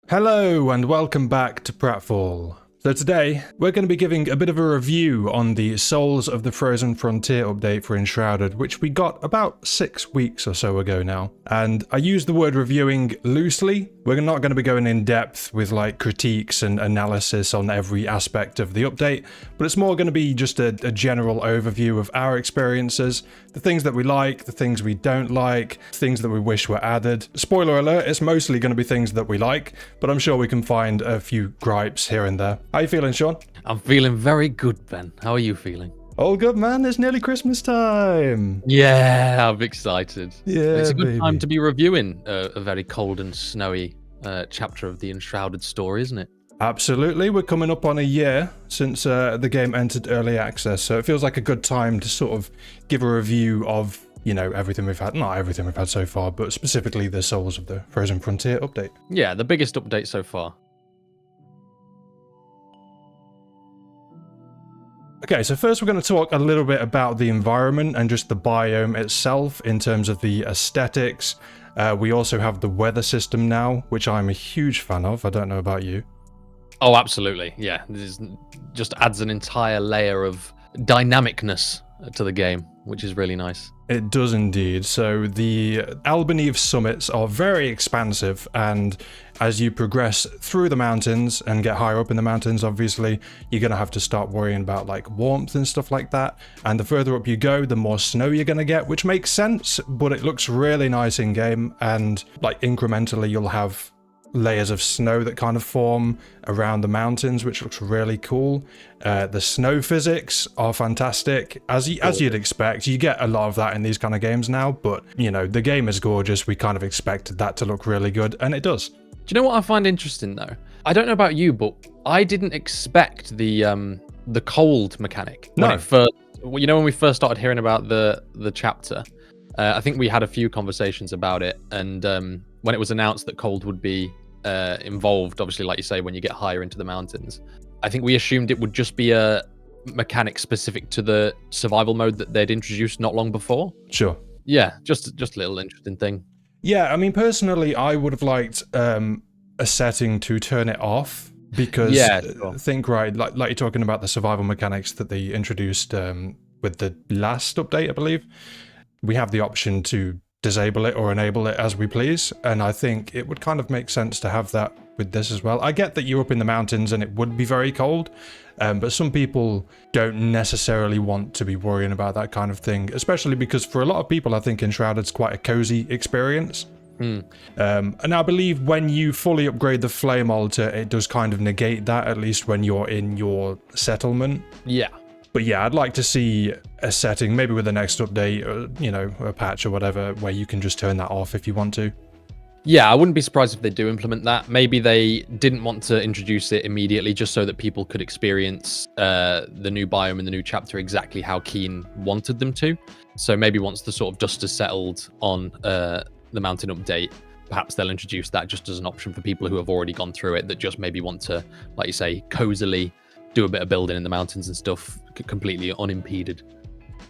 Hello and welcome back to Pratfall. So today, we're going to be giving a bit of a review on the Souls of the Frozen Frontier update for Enshrouded, which we got about 6 weeks or so ago now. And I use the word reviewing loosely. We're not going to be going in depth with like critiques and analysis on every aspect of the update, but it's more going to be just a general overview of our experiences, the things that we like, the things we don't like, things that we wish were added. Spoiler alert, it's mostly going to be things that we like, but I'm sure we can find a few gripes here and there. How you feeling, Sean? I'm feeling very good, Ben. How are you feeling? All good, man. It's nearly Christmas time. Yeah, I'm excited. Yeah, it's a good baby. time to be reviewing a very cold and snowy chapter of the Enshrouded story, isn't it? Absolutely. We're coming up on a year since the game entered early access, so it feels like a good time to sort of give a review of, you know, everything we've had. Not everything we've had so far, but specifically the Souls of the Frozen Frontier update. Yeah, the biggest update so far. Okay, so first we're going to talk a little bit about the environment and just the biome itself in terms of the aesthetics. We also have the weather system now, which I'm a huge fan of. I don't know about you. Oh, absolutely. Yeah, this just adds an entire layer of dynamicness to the game, which is really nice. It does indeed. So the Albanese summits are very expansive, and as you progress through the mountains and get higher up in the mountains, obviously, you're going to have to start worrying about like warmth and stuff like that. And the further up you go, the more snow you're going to get, which makes sense, but it looks really nice in game. And like incrementally, you'll have layers of snow that kind of form around the mountains, which looks really cool. The snow physics are fantastic, as you'd expect. You get a lot of that in these kind of games now, but you know, the game is gorgeous. We kind of expected that to look really good, and it does. Do you know what I find interesting though? I don't know about you, but I didn't expect the cold mechanic when it first. You know, when we first started hearing about the chapter, I think we had a few conversations about it, and when it was announced that cold would be involved, obviously, like you say, when you get higher into the mountains, I think we assumed it would just be a mechanic specific to the survival mode that they'd introduced not long before. Sure. Yeah, just a little interesting thing. Yeah, I mean, personally, I would have liked a setting to turn it off, because think right, like you're talking about the survival mechanics that they introduced with the last update, I believe. We have the option to disable it or enable it as we please, and I think it would kind of make sense to have that with this as well. I get that you're up in the mountains and it would be very cold, but some people don't necessarily want to be worrying about that kind of thing, especially because for a lot of people, I think Enshrouded's quite a cozy experience. And I believe when you fully upgrade the flame altar, it does kind of negate that, at least when you're in your settlement. Yeah. But yeah, I'd like to see a setting, maybe with the next update, or, you know, a patch or whatever, where you can just turn that off if you want to. Yeah, I wouldn't be surprised if they do implement that. Maybe they didn't want to introduce it immediately just so that people could experience the new biome and the new chapter exactly how Keen wanted them to. So maybe once the sort of dust has settled on the mountain update, perhaps they'll introduce that just as an option for people who have already gone through it that just maybe want to, like you say, cozily do a bit of building in the mountains and stuff completely unimpeded.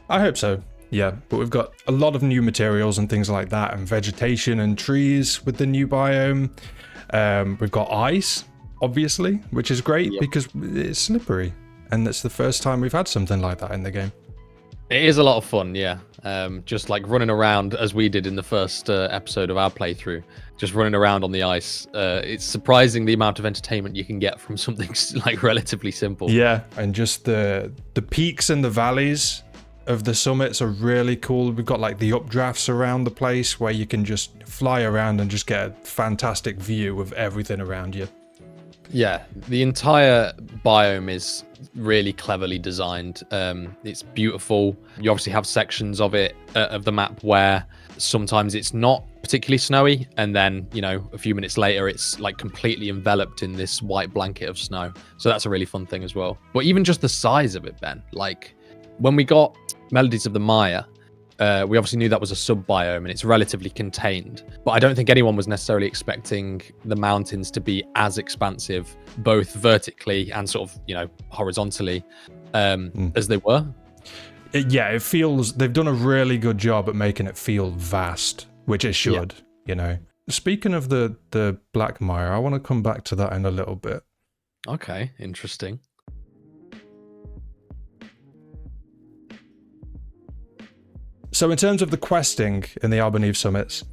I hope so, yeah. But we've got a lot of new materials and things like that, and vegetation and trees with the new biome. We've got ice, obviously, which is great because it's slippery, and it's the first time we've had something like that in the game. It is a lot of fun, yeah. Just like running around as we did in the first episode of our playthrough, just running around on the ice. It's surprising the amount of entertainment you can get from something like relatively simple. Yeah, and just the peaks and the valleys of the summits are really cool. We've got like the updrafts around the place where you can just fly around and just get a fantastic view of everything around you. Yeah, the entire biome is really cleverly designed. It's beautiful. You obviously have sections of it, of the map, where sometimes it's not particularly snowy, and then, you know, a few minutes later, it's like completely enveloped in this white blanket of snow. So that's a really fun thing as well. But even just the size of it, Ben, like when we got Melodies of the Maya, we obviously knew that was a sub-biome and it's relatively contained, but I don't think anyone was necessarily expecting the mountains to be as expansive, both vertically and sort of, you know, horizontally, as they were. It feels, they've done a really good job at making it feel vast, which it should, you know. speaking of the Black Mire, I want to come back to that in a little bit. Okay, interesting. So in terms of the questing in the Albaneve summits,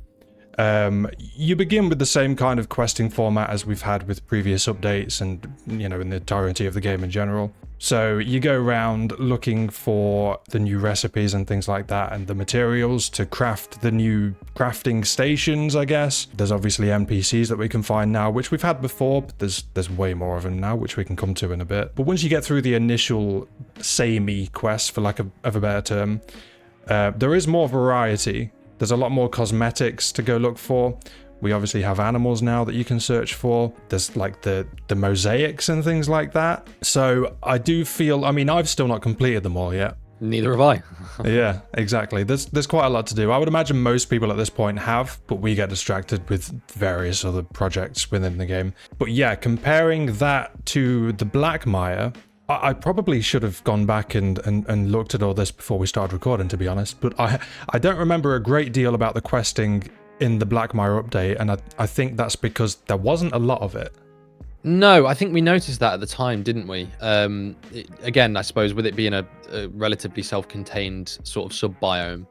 you begin with the same kind of questing format as we've had with previous updates and, you know, in the entirety of the game in general. So you go around looking for the new recipes and things like that, and the materials to craft the new crafting stations, I guess. There's obviously NPCs that we can find now, which we've had before, but there's way more of them now, which we can come to in a bit. But once you get through the initial samey quest, for lack of a better term, there is more variety. There's a lot more cosmetics to go look for. We obviously have animals now that you can search for. There's like the mosaics and things like that. So I do feel, I mean, I've still not completed them all yet. Neither have I. Yeah, exactly. There's quite a lot to do. I would imagine most people at this point have, but we get distracted with various other projects within the game. But yeah, comparing that to the Black Mire, I probably should have gone back and looked at all this before we started recording, to be honest. But I don't remember a great deal about the questing in the Black Mire update, and I think that's because there wasn't a lot of it. No, I think we noticed that at the time, didn't we? Again, I suppose with it being a relatively self-contained sort of sub-biome,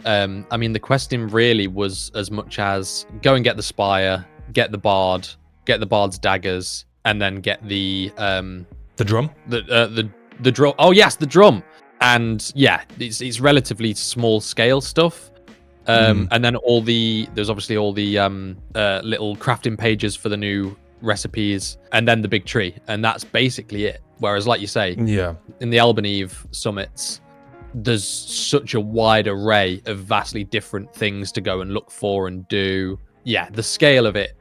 I mean, the questing really was as much as go and get the spire, get the bard, get the bard's daggers, and then get the drum? The drum. Oh yes, the drum. And yeah, it's relatively small scale stuff. And then there's obviously all the little crafting pages for the new recipes, and then the big tree, and that's basically it. Whereas, like you say, yeah, in the Albaneve summits, there's such a wide array of vastly different things to go and look for and do. Yeah, the scale of it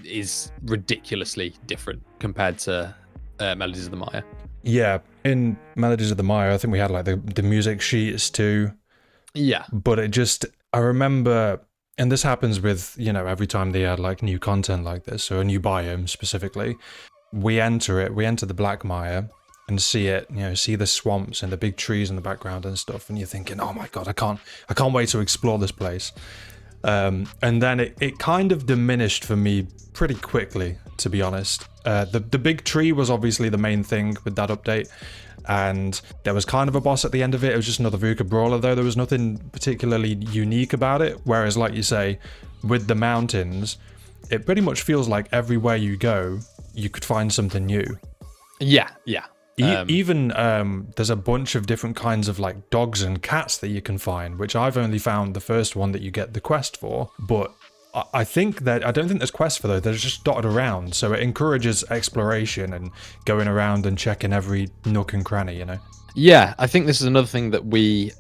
is ridiculously different compared to Melodies of the Mire. Yeah, in Melodies of the Mire, I think we had like the music sheets too. Yeah. But it just, I remember, and this happens with, you know, every time they add like new content like this, or a new biome specifically, we enter the Black Mire and see it, you know, see the swamps and the big trees in the background and stuff, and you're thinking, oh my god, I can't wait to explore this place. And then it kind of diminished for me pretty quickly, to be honest. The big tree was obviously the main thing with that update, and there was kind of a boss at the end of it. It was just another VUCA brawler, though. There was nothing particularly unique about it, whereas, like you say, with the mountains, it pretty much feels like everywhere you go, you could find something new. Yeah. Even there's a bunch of different kinds of like dogs and cats that you can find, which I've only found the first one that you get the quest for, but I think that I don't think there's quests for those. They're just dotted around, so it encourages exploration and going around and checking every nook and cranny, you know. Yeah, I think this is another thing that we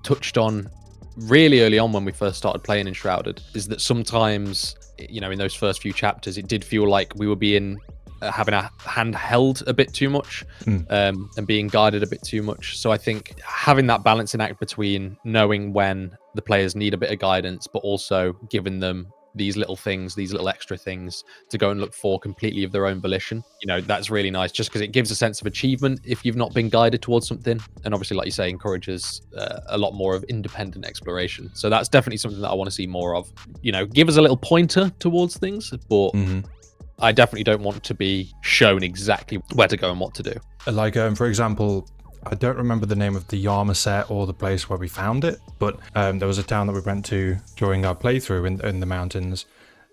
touched on really early on when we first started playing Enshrouded, is that sometimes, you know, in those first few chapters, it did feel like we were being having a hand held a bit too much, and being guided a bit too much. So I think having that balancing act between knowing when the players need a bit of guidance, but also giving them these little things, these little extra things to go and look for completely of their own volition, you know, that's really nice, just because it gives a sense of achievement if you've not been guided towards something, and obviously, like you say, encourages a lot more of independent exploration. So that's definitely something that I want to see more of. You know, give us a little pointer towards things, but I definitely don't want to be shown exactly where to go and what to do. Like, for example, I don't remember the name of the Yarma set or the place where we found it, but there was a town that we went to during our playthrough in the mountains,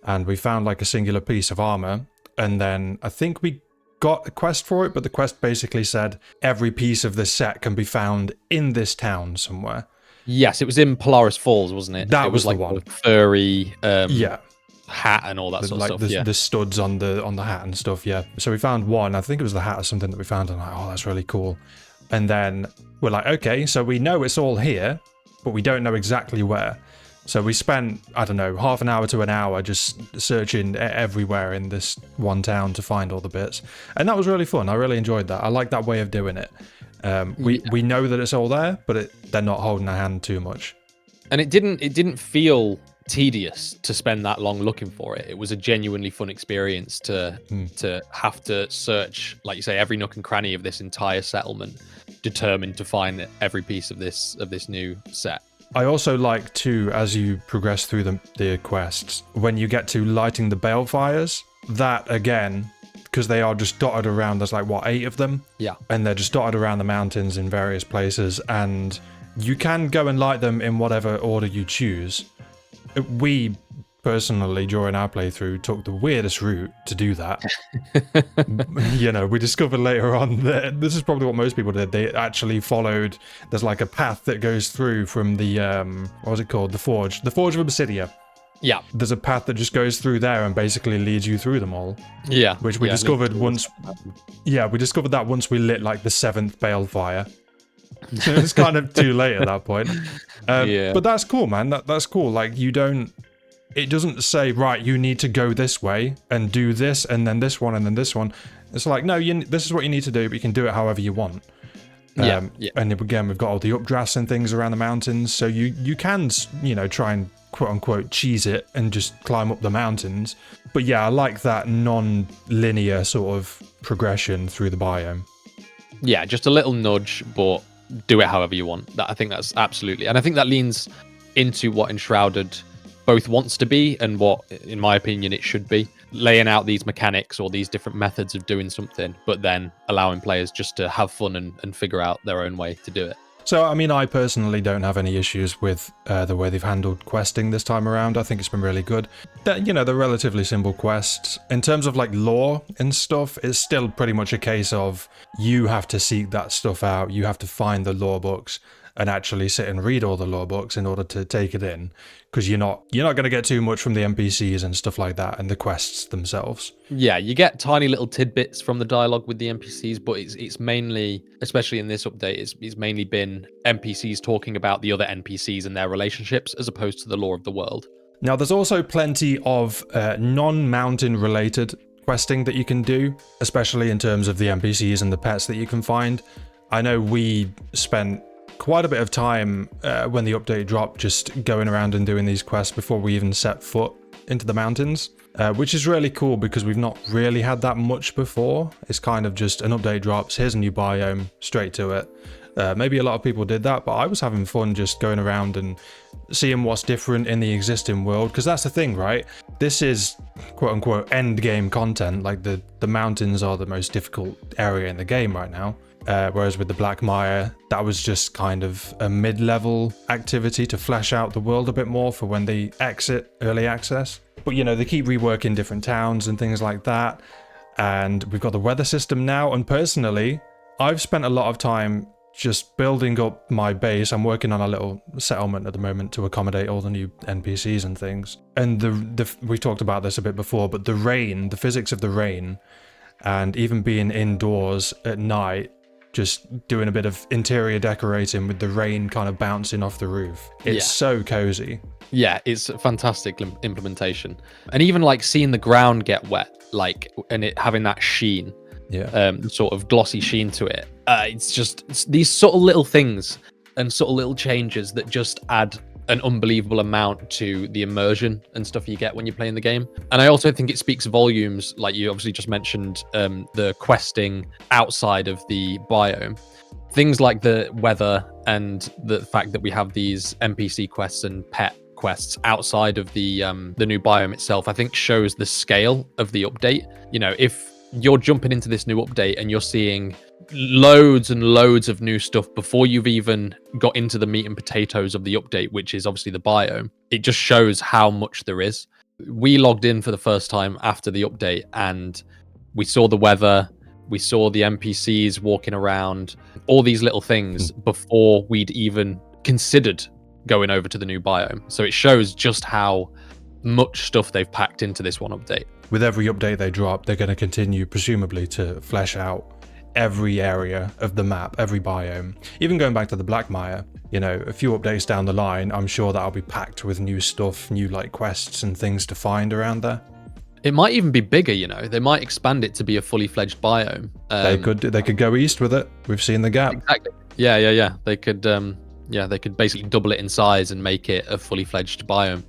and we found like a singular piece of armor, and then I think we got a quest for it, but the quest basically said every piece of this set can be found in this town somewhere. Yes, it was in Polaris Falls, wasn't it? That it was like the one. Furry yeah. hat and all that sort of stuff. The studs on the hat and stuff, yeah. So we found one, I think it was the hat or something that we found, and I'm like, oh, that's really cool. And then we're like, okay, so we know it's all here, but we don't know exactly where. So we spent, I don't know, half an hour to an hour just searching everywhere in this one town to find all the bits. And that was really fun. I really enjoyed that. I like that way of doing it. We know that it's all there, but they're not holding our hand too much. And it didn't feel tedious to spend that long looking for it. It was a genuinely fun experience to have to search, like you say, every nook and cranny of this entire settlement, determined to find every piece of this new set. I also like too, as you progress through the quests, when you get to lighting the balefires, that again, because they are just dotted around, there's like, what, 8 of them? Yeah. And they're just dotted around the mountains in various places, and you can go and light them in whatever order you choose. We personally, during our playthrough, took the weirdest route to do that. You know, we discovered later on that this is probably what most people did. They actually followed, there's like a path that goes through from the, what was it called? The Forge of Obsidia. Yeah. There's a path that just goes through there and basically leads you through them all. Yeah. Which we discovered once. Yeah, we discovered that once we lit like the 7th balefire. So it was kind of too late at that point. But that's cool, man. That's cool. Like, you don't... It doesn't say, right, you need to go this way and do this and then this one and then this one. It's like, no, this is what you need to do, but you can do it however you want. And again, we've got all the updrafts and things around the mountains, so you can, you know, try and quote-unquote cheese it and just climb up the mountains. But yeah, I like that non-linear sort of progression through the biome. Yeah, just a little nudge, but do it however you want. I think that's absolutely... And I think that leans into what Enshrouded both wants to be and what, in my opinion, it should be. Laying out these mechanics or these different methods of doing something, but then allowing players just to have fun and figure out their own way to do it. So, I mean, I personally don't have any issues with the way they've handled questing this time around. I think it's been really good. You know, they're relatively simple quests. In terms of, like, lore and stuff, it's still pretty much a case of you have to seek that stuff out. You have to find the lore books and actually sit and read all the lore books in order to take it in, because you're not going to get too much from the NPCs and stuff like that and the quests themselves. Yeah, you get tiny little tidbits from the dialogue with the NPCs, but it's mainly, especially in this update, it's mainly been NPCs talking about the other NPCs and their relationships as opposed to the lore of the world. Now, there's also plenty of non-mountain related questing that you can do, especially in terms of the NPCs and the pets that you can find. I know we spent quite a bit of time when the update dropped just going around and doing these quests before we even set foot into the mountains, which is really cool because we've not really had that much before. It's kind of just an update drops, here's a new biome, straight to it. Maybe a lot of people did that, but I was having fun just going around and seeing what's different in the existing world, because that's the thing, right? This is quote-unquote end game content. Like the mountains are the most difficult area in the game right now. Whereas with the Black Mire, that was just kind of a mid-level activity to flesh out the world a bit more for when they exit early access. But, you know, they keep reworking different towns and things like that. And we've got the weather system now. And personally, I've spent a lot of time just building up my base. I'm working on a little settlement at the moment to accommodate all the new NPCs and things. And we talked about this a bit before, but the rain, the physics of the rain, and even being indoors at night, just doing a bit of interior decorating with the rain kind of bouncing off the roof. It's so cozy. Yeah, it's a fantastic implementation. And even like seeing the ground get wet, like, and it having that sheen, sort of glossy sheen to it. It's these sort of little things and sort of little changes that just add an unbelievable amount to the immersion and stuff you get when you're playing the game. And I also think it speaks volumes, like you obviously just mentioned, the questing outside of the biome. Things like the weather and the fact that we have these NPC quests and pet quests outside of the new biome itself, I think shows the scale of the update. You know, if you're jumping into this new update and you're seeing loads and loads of new stuff before you've even got into the meat and potatoes of the update, which is obviously the biome, it just shows how much there is. We logged in for the first time after the update and we saw the weather, we saw the NPCs walking around, all these little things before we'd even considered going over to the new biome. So it shows just how much stuff they've packed into this one update. With every update they drop, they're going to continue, presumably, to flesh out every area of the map, every biome. Even going back to the Black Mire, you know, a few updates down the line, I'm sure that'll be packed with new stuff, new like quests and things to find around there. It might even be bigger, you know. They might expand it to be a fully fledged biome. They could go east with it. We've seen the gap. Exactly. Yeah. They could basically double it in size and make it a fully fledged biome.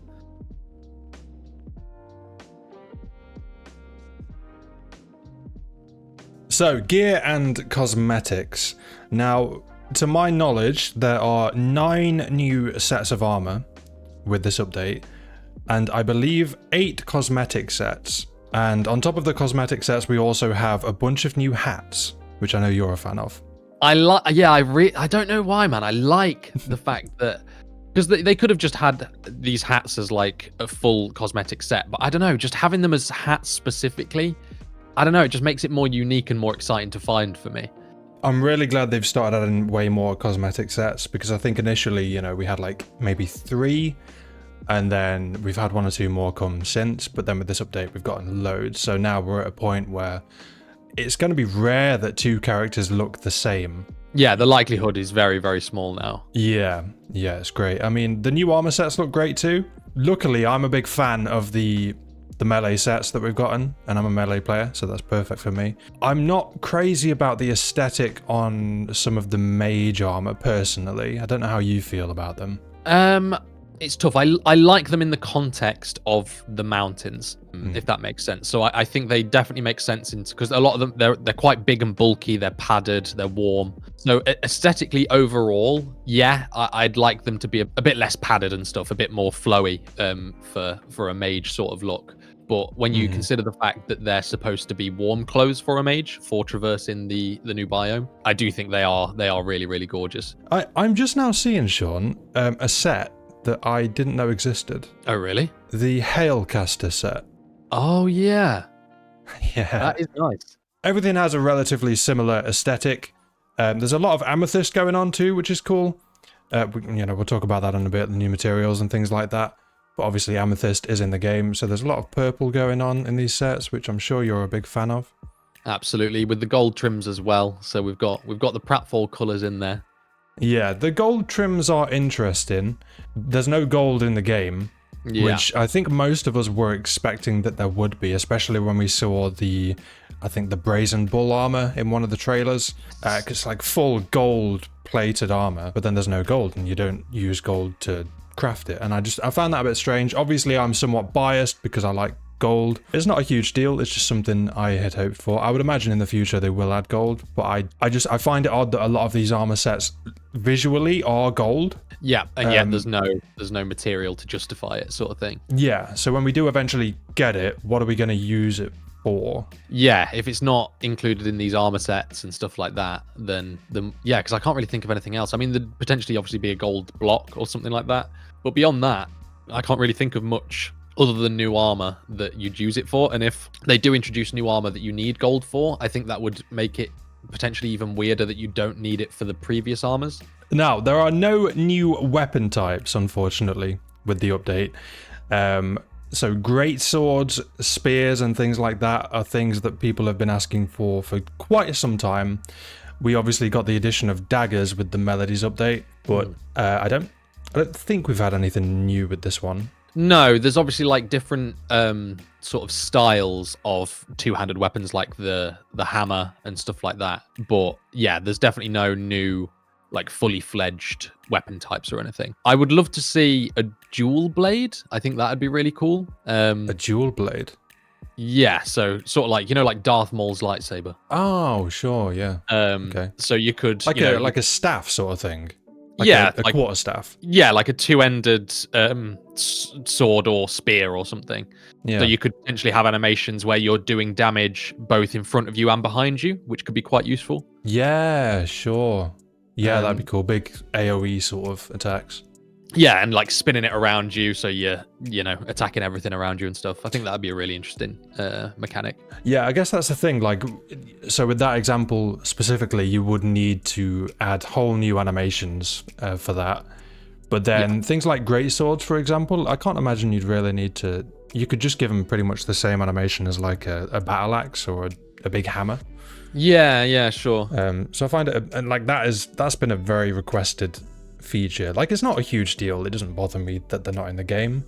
So, gear and cosmetics. Now, to my knowledge, there are 9 new sets of armor with this update, and I believe 8 cosmetic sets. And on top of the cosmetic sets, we also have a bunch of new hats, which I know you're a fan of. I don't know why, man. I like the fact that, because they could have just had these hats as like a full cosmetic set, but I don't know, just having them as hats specifically, I don't know, it just makes it more unique and more exciting to find for me. I'm really glad they've started adding way more cosmetic sets, because I think initially, you know, we had like maybe 3, and then we've had 1 or 2 more come since, but then with this update, we've gotten loads. So now we're at a point where it's going to be rare that 2 characters look the same. Yeah, the likelihood is very, very small now. Yeah, it's great. I mean, the new armor sets look great too. Luckily, I'm a big fan of the melee sets that we've gotten, and I'm a melee player, so that's perfect for me. I'm not crazy about the aesthetic on some of the mage armor personally. I don't know how you feel about them. It's tough. I like them in the context of the mountains, if that makes sense. So I think they definitely make sense because a lot of them, they're quite big and bulky, they're padded, they're warm. So aesthetically overall, yeah, I'd like them to be a bit less padded and stuff, a bit more flowy for a mage sort of look. But when you consider the fact that they're supposed to be warm clothes for a mage for traversing the new biome, I do think they are really, really gorgeous. I'm just now seeing, Sean, a set that I didn't know existed. Oh, really? The Hailcaster set. Oh, yeah. Yeah. That is nice. Everything has a relatively similar aesthetic. There's a lot of amethyst going on too, which is cool. We'll talk about that in a bit, the new materials and things like that. But obviously amethyst is in the game, so there's a lot of purple going on in these sets, which I'm sure you're a big fan of. Absolutely, with the gold trims as well. So we've got the Pratfall colours in there. Yeah, the gold trims are interesting. There's no gold in the game, which I think most of us were expecting that there would be, especially when we saw the Brazen Bull armor in one of the trailers. It's like full gold plated armor, but then there's no gold and you don't use gold to craft it. And I found that a bit strange. Obviously, I'm somewhat biased because I like gold. It's not a huge deal, it's just something I had hoped for. I would imagine in the future they will add gold, but I find it odd that a lot of these armor sets visually are gold. Yeah, and yet there's no material to justify it, sort of thing. Yeah, so when we do eventually get it, what are we going to use it for? Yeah, if it's not included in these armor sets and stuff like that, then yeah, because I can't really think of anything else. I mean, there'd potentially obviously be a gold block or something like that, but beyond that, I can't really think of much other than new armor that you'd use it for. And if they do introduce new armor that you need gold for, I think that would make it potentially even weirder that you don't need it for the previous armors. Now, there are no new weapon types, unfortunately, with the update. So great swords, spears, and things like that are things that people have been asking for quite some time. We obviously got the addition of daggers with the Melodies update, but I don't think we've had anything new with this one. No, there's obviously like different sort of styles of two-handed weapons, like the hammer and stuff like that. But yeah, there's definitely no new like fully fledged weapon types or anything. I would love to see a dual blade. I think that'd be really cool. A dual blade? Yeah, so sort of like, like Darth Maul's lightsaber. Oh, sure, yeah. Okay. So you could like a staff sort of thing. Like a quarterstaff. Yeah, like a two-ended sword or spear or something. Yeah. So you could potentially have animations where you're doing damage both in front of you and behind you, which could be quite useful. Yeah, sure. Yeah, that'd be cool. Big AoE sort of attacks. Yeah, and like spinning it around you, so you're, attacking everything around you and stuff. I think that'd be a really interesting mechanic. Yeah, I guess that's the thing. Like, so with that example specifically, you would need to add whole new animations for that. But then things like greatswords, for example, I can't imagine you'd really need to. You could just give them pretty much the same animation as like a battle axe or a big hammer. Yeah, sure. So I find it, and like that's been a very requested feature. Like, it's not a huge deal. It doesn't bother me that they're not in the game.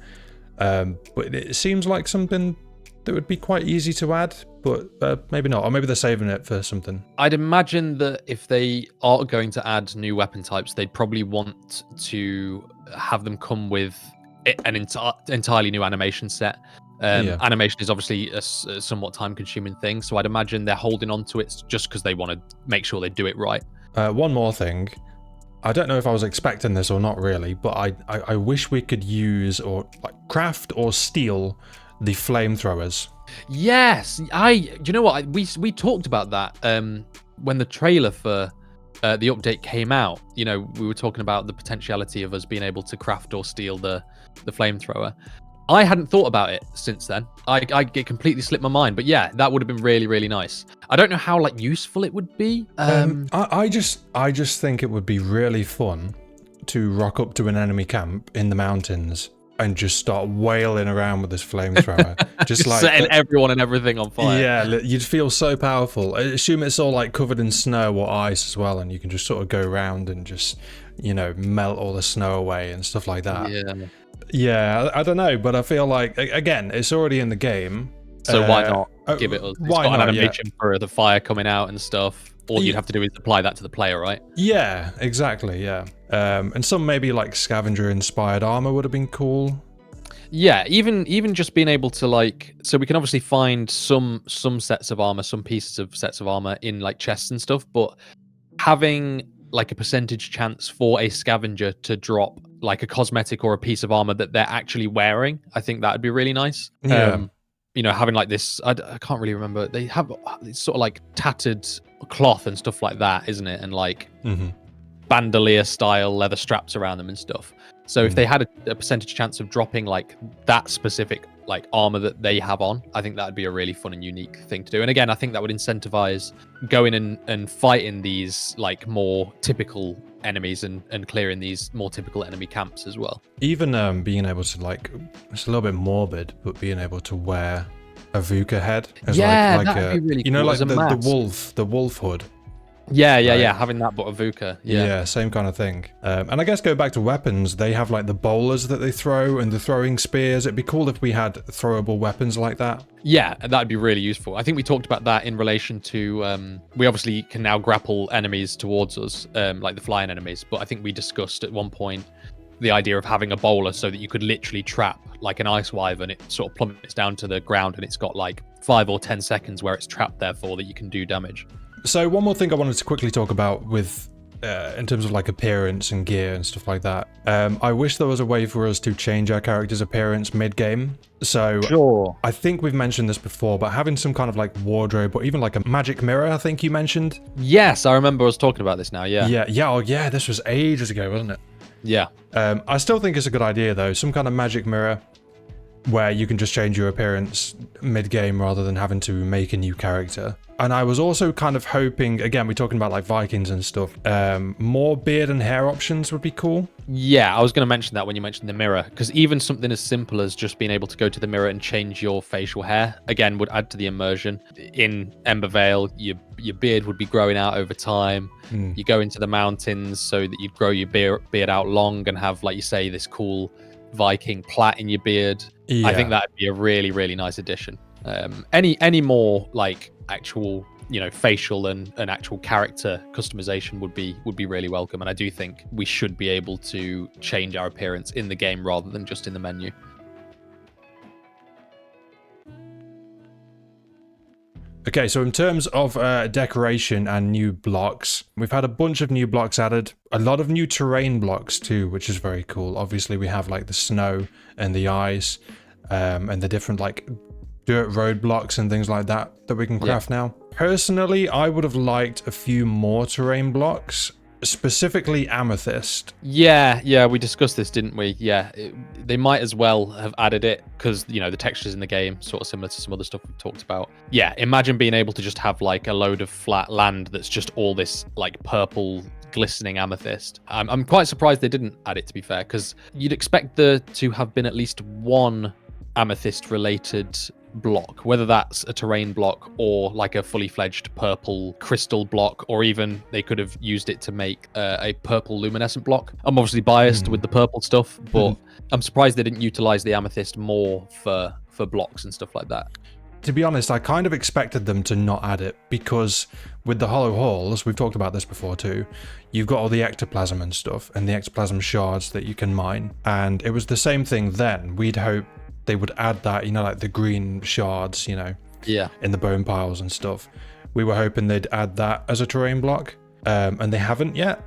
But it seems like something that would be quite easy to add, but maybe not. Or maybe they're saving it for something. I'd imagine that if they are going to add new weapon types, they'd probably want to have them come with an entirely new animation set. Animation is obviously a somewhat time-consuming thing, so I'd imagine they're holding on to it just because they want to make sure they do it right. One more thing. I don't know if I was expecting this or not really, but I wish we could use or like craft or steal the flamethrowers. Yes, you know what? We talked about that when the trailer for the update came out. You know, we were talking about the potentiality of us being able to craft or steal the flamethrower. I hadn't thought about it since then. It completely slipped my mind. But yeah, that would have been really, really nice. I don't know how like useful it would be. I just think it would be really fun to rock up to an enemy camp in the mountains and just start wailing around with this flamethrower. just like setting everyone and everything on fire. Yeah, you'd feel so powerful. I assume it's all like covered in snow or ice as well, and you can just sort of go around and just, you know, melt all the snow away and stuff like that. Yeah, I don't know, but I feel like, again, it's already in the game. So why not give it us? It's got an animation for the fire coming out and stuff. All you'd have to do is apply that to the player, right? Yeah, exactly, yeah. And some maybe like scavenger-inspired armor would have been cool. Yeah, even just being able to like, so we can obviously find some sets of armor, some pieces of sets of armor in like chests and stuff, but having like a percentage chance for a scavenger to drop like a cosmetic or a piece of armor that they're actually wearing, I think that would be really nice. Yeah. You know, having like this, I can't really remember. They have it's sort of like tattered cloth and stuff like that, isn't it? And like bandolier style leather straps around them and stuff. So if they had a percentage chance of dropping like that specific like armor that they have on, I think that would be a really fun and unique thing to do. And again, I think that would incentivize going and fighting these like more typical enemies and clearing these more typical enemy camps as well. Even being able to like, it's a little bit morbid, but being able to wear a VUCA head as that'd be really you know, cool, like the wolf hood. Yeah, having that but a VUCA. Yeah, same kind of thing. And I guess go back to weapons, they have like the bowlers that they throw and the throwing spears. It'd be cool if we had throwable weapons like that. Yeah, that'd be really useful. I think we talked about that in relation to, we obviously can now grapple enemies towards us, like the flying enemies, but I think we discussed at one point the idea of having a bowler so that you could literally trap like an ice wyvern. It sort of plummets down to the ground and it's got like 5 or 10 seconds where it's trapped there for that you can do damage. So one more thing I wanted to quickly talk about with, in terms of like appearance and gear and stuff like that. I wish there was a way for us to change our character's appearance mid-game. So sure. I think we've mentioned this before, but having some kind of like wardrobe or even like a magic mirror, I think you mentioned. Yes, I remember us talking about this now, yeah. Yeah, this was ages ago, wasn't it? Yeah. I still think it's a good idea though, some kind of magic mirror where you can just change your appearance mid-game rather than having to make a new character. And I was also kind of hoping, again, we're talking about like Vikings and stuff, more beard and hair options would be cool. Yeah, I was going to mention that when you mentioned the mirror, because even something as simple as just being able to go to the mirror and change your facial hair, again, would add to the immersion. In Embervale, your beard would be growing out over time. You go into the mountains so that you'd grow your beard out long and have, like you say, this cool Viking plait in your beard. Yeah. I think that'd be a really, really nice addition. Any more like actual, you know, facial and actual character customization would be really welcome. And I do think we should be able to change our appearance in the game rather than just in the menu. Okay, so in terms of decoration and new blocks, we've had a bunch of new blocks added, a lot of new terrain blocks too, which is very cool. Obviously we have like the snow and the ice, and the different like dirt road blocks and things like that we can craft now. Personally, I would have liked a few more terrain blocks, specifically amethyst. Yeah, we discussed this, didn't we? Yeah, they might as well have added it because, you know, the textures in the game sort of similar to some other stuff we've talked about. Yeah, imagine being able to just have like a load of flat land that's just all this like purple glistening amethyst. I'm quite surprised they didn't add it, to be fair, because you'd expect there to have been at least one amethyst related block, whether that's a terrain block or like a fully fledged purple crystal block, or even they could have used it to make a purple luminescent block. I'm obviously biased with the purple stuff, but I'm surprised they didn't utilize the amethyst more for blocks and stuff like that. To be honest, I kind of expected them to not add it because with the hollow halls, we've talked about this before too, you've got all the ectoplasm and stuff and the ectoplasm shards that you can mine, and it was the same thing then. We'd hope they would add that, you know, like the green shards, you know, in the bone piles and stuff. We were hoping they'd add that as a terrain block, and they haven't yet.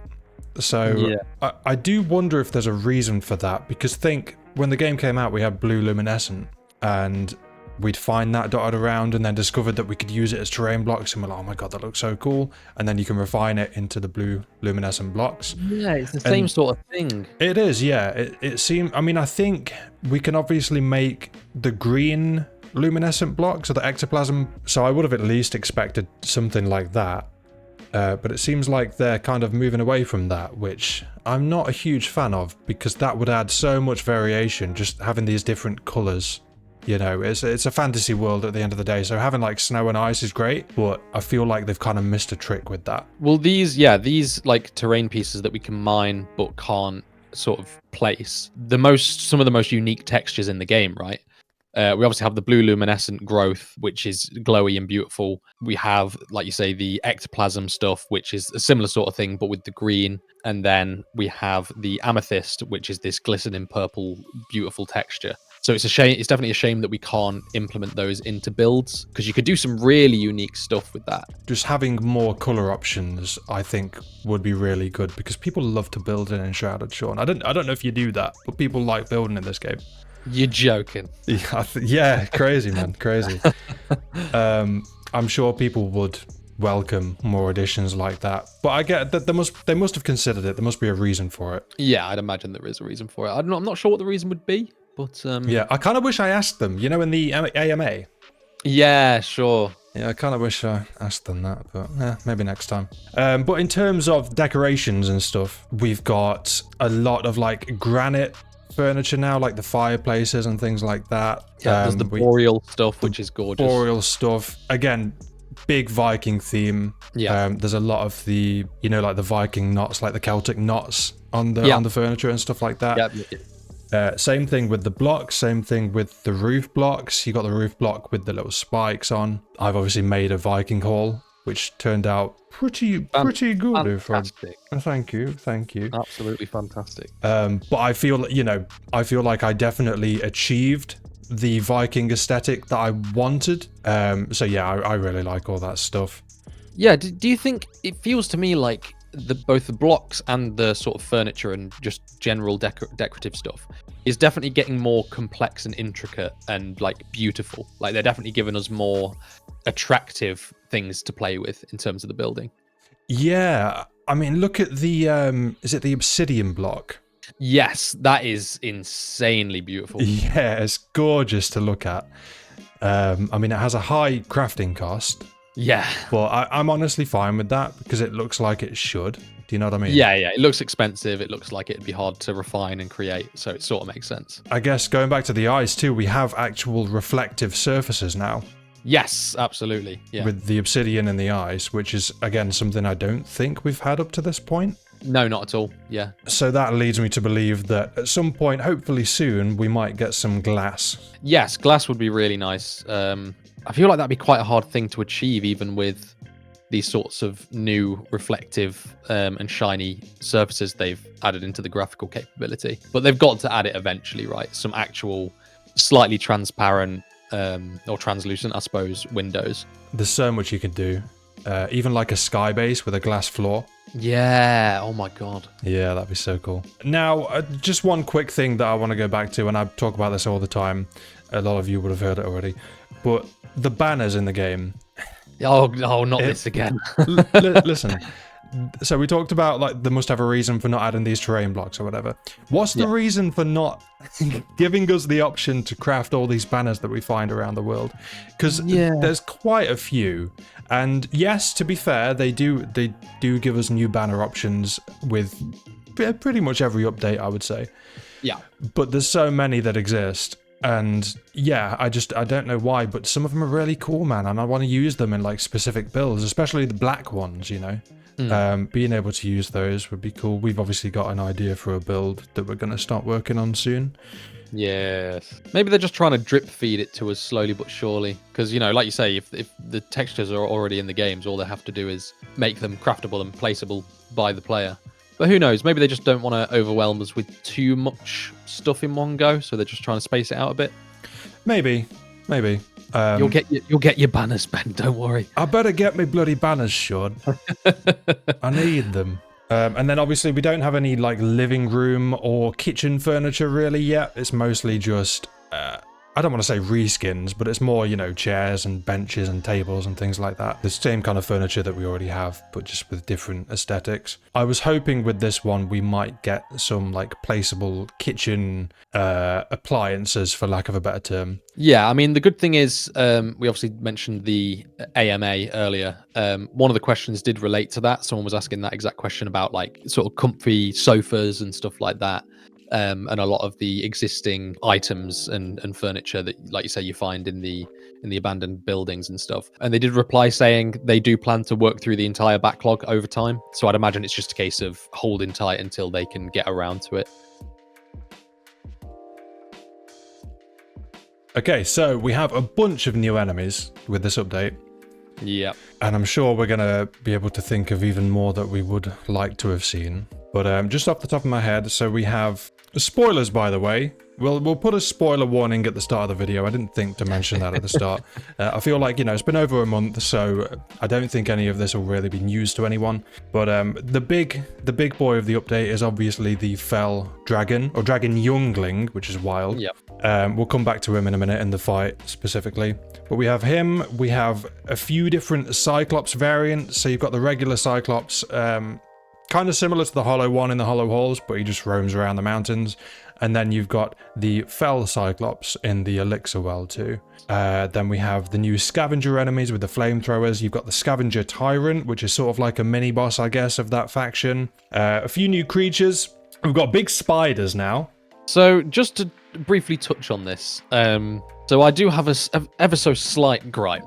So I do wonder if there's a reason for that, because think, when the game came out, we had blue luminescent, and we'd find that dotted around and then discovered that we could use it as terrain blocks, and we're like, oh my god, that looks so cool. And then you can refine it into the blue luminescent blocks. Yeah, it's the same sort of thing. It is, yeah. It seems, I mean, I think we can obviously make the green luminescent blocks or the ectoplasm, so I would have at least expected something like that. But it seems like they're kind of moving away from that, which I'm not a huge fan of, because that would add so much variation, just having these different colours. You know, it's a fantasy world at the end of the day, so having like snow and ice is great, but I feel like they've kind of missed a trick with that. Well, these like terrain pieces that we can mine but can't sort of place, some of the most unique textures in the game, right? We obviously have the blue luminescent growth, which is glowy and beautiful. We have, like you say, the ectoplasm stuff, which is a similar sort of thing, but with the green. And then we have the amethyst, which is this glistening purple, beautiful texture. So it's a shame. It's definitely a shame that we can't implement those into builds, because you could do some really unique stuff with that. Just having more color options, I think, would be really good, because people love to build in Enshrouded, Sean. I don't know if you do that, but people like building in this game. You're joking. Yeah, crazy, man, crazy. I'm sure people would welcome more additions like that, but I get that they must have considered it. There must be a reason for it. Yeah, I'd imagine there is a reason for it. I'm not sure what the reason would be, but yeah, I kind of wish I asked them. You know, in the AMA. Yeah, sure. Yeah, I kind of wish I asked them that, but maybe next time. But in terms of decorations and stuff, we've got a lot of like granite furniture now, like the fireplaces and things like that. Yeah, there's the boreal stuff, which is gorgeous. Boreal stuff. Again, big Viking theme. Yeah. There's a lot of the, you know, like the Viking knots, like the Celtic knots on the furniture and stuff like that. Yeah. Same thing with the blocks, same thing with the roof blocks. You got the roof block with the little spikes on. I've obviously made a Viking hall, which turned out pretty good. Fantastic. Thank you. Absolutely fantastic. But I feel like I definitely achieved the Viking aesthetic that I wanted. So yeah, I really like all that stuff. Yeah, do you think it feels to me like both the blocks and the sort of furniture and just general decorative stuff is definitely getting more complex and intricate and like beautiful. Like they're definitely giving us more attractive things to play with in terms of the building. Yeah, I mean, look at the is it the obsidian block? Yes, that is insanely beautiful. Yeah, it's gorgeous to look at. I mean, it has a high crafting cost. Yeah. But I'm honestly fine with that, because it looks like it should. Do you know what I mean? Yeah. It looks expensive. It looks like it'd be hard to refine and create. So it sort of makes sense. I guess going back to the eyes too, we have actual reflective surfaces now. Yes, absolutely. Yeah. With the obsidian and the ice, which is, again, something I don't think we've had up to this point. No, not at all. Yeah. So that leads me to believe that at some point, hopefully soon, we might get some glass. Yes, glass would be really nice. I feel like that'd be quite a hard thing to achieve, even with these sorts of new reflective and shiny surfaces they've added into the graphical capability. But they've got to add it eventually, right? Some actual slightly transparent or translucent, I suppose, windows. There's so much you can do. Even like a sky base with a glass floor. Yeah, oh my god. Yeah, that'd be so cool. Now, just one quick thing that I want to go back to, and I talk about this all the time. A lot of you would have heard it already. But the banners in the game. Oh, not this again. Listen. So we talked about, like, they must have a reason for not adding these terrain blocks or whatever. What's the reason for not giving us the option to craft all these banners that we find around the world? Because there's quite a few. And yes, to be fair, they do give us new banner options with pretty much every update, I would say. Yeah. But there's so many that exist. And yeah, I don't know why, but some of them are really cool, man. And I want to use them in like specific builds, especially the black ones, you know. Being able to use those would be cool. We've obviously got an idea for a build that we're going to start working on soon. Yes. Maybe they're just trying to drip feed it to us slowly but surely. Because, you know, like you say, if the textures are already in the games, all they have to do is make them craftable and placeable by the player. But who knows? Maybe they just don't want to overwhelm us with too much stuff in one go, so they're just trying to space it out a bit. Maybe. You'll get your banners, Ben. Don't worry. I better get me bloody banners, Sean. I need them. And then obviously we don't have any like living room or kitchen furniture really yet. It's mostly just, I don't want to say reskins, but it's more, you know, chairs and benches and tables and things like that. The same kind of furniture that we already have, but just with different aesthetics. I was hoping with this one we might get some like placeable kitchen appliances, for lack of a better term. Yeah, I mean, the good thing is, we obviously mentioned the AMA earlier. One of the questions did relate to that. Someone was asking that exact question about like sort of comfy sofas and stuff like that. And a lot of the existing items and furniture that, like you say, you find in the abandoned buildings and stuff. And they did reply saying they do plan to work through the entire backlog over time. So I'd imagine it's just a case of holding tight until they can get around to it. Okay, so we have a bunch of new enemies with this update. Yeah. And I'm sure we're going to be able to think of even more that we would like to have seen. But just off the top of my head, so we have... Spoilers, by the way. We'll put a spoiler warning at the start of the video. I didn't think to mention that at the start. I feel like, you know, it's been over a month, so I don't think any of this will really be news to anyone. But the big boy of the update is obviously the Fell Dragon, or Dragon Youngling, which is wild. Yep. We'll come back to him in a minute in the fight specifically. But we have him. We have a few different Cyclops variants. So you've got the regular Cyclops, kind of similar to the Hollow one in the Hollow Halls, but he just roams around the mountains. And then you've got the Fell Cyclops in the Elixir Well too. Then we have the new Scavenger enemies with the flamethrowers. You've got the Scavenger Tyrant, which is sort of like a mini-boss, I guess, of that faction. A few new creatures. We've got big spiders now. So just to briefly touch on this, so I do have a ever so slight gripe